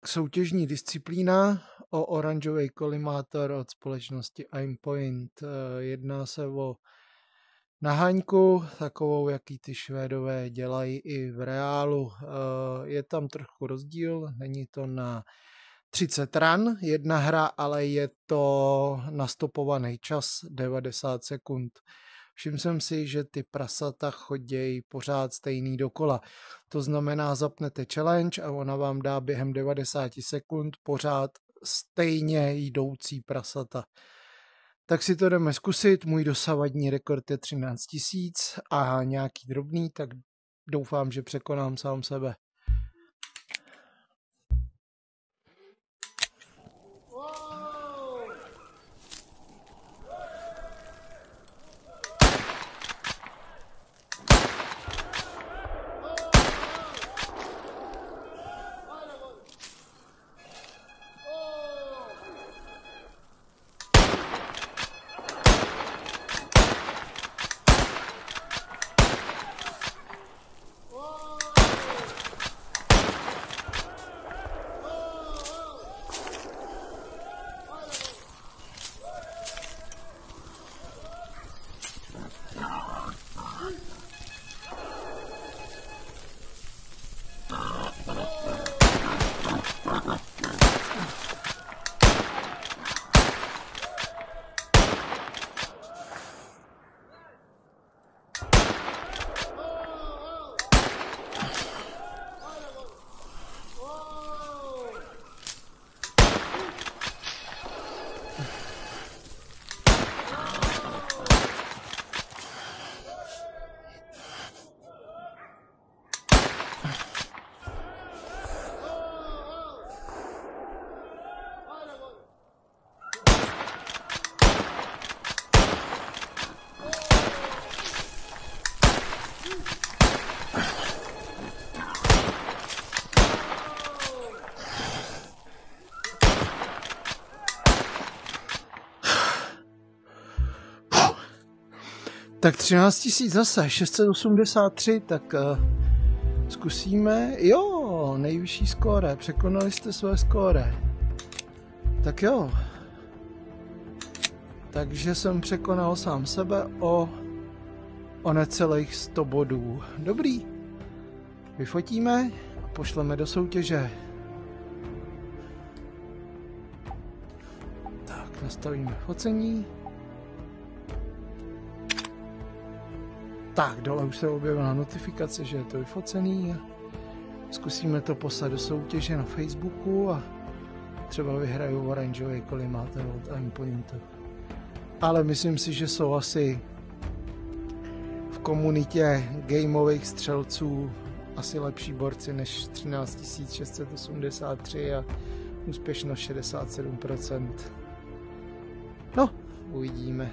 Soutěžní disciplína o oranžový kolimátor od společnosti Aimpoint. Jedná se o naháňku, takovou, jaký ty Švédové dělají i v reálu. Je tam trochu rozdíl, není to na 30 run jedna hra, ale je to nastopovaný čas 90 sekund. Všiml jsem si, že ty prasata chodějí pořád stejný dokola. To znamená, zapnete challenge a ona vám dá během 90 sekund pořád stejně jdoucí prasata. Tak si to jdeme zkusit. Můj dosavadní rekord je 13 000 a nějaký drobný, tak doufám, že překonám sám sebe. Tak 13 000 zase, 683, tak zkusíme. Jo, nejvyšší skóre, překonali jste své skóre. Tak jo. Takže jsem překonal sám sebe o necelých 100 bodů. Dobrý. Vyfotíme a pošleme do soutěže. Tak, nastavíme focení. Tak, dole už se objevila notifikace, že je to vyfocený. Zkusíme to poslat do soutěže na Facebooku a třeba vyhraju oranžový kolimátor od Aimpointu. Ale myslím si, že jsou asi v komunitě gameových střelců asi lepší borci než 13 683 a úspěšnost 67%. No, uvidíme.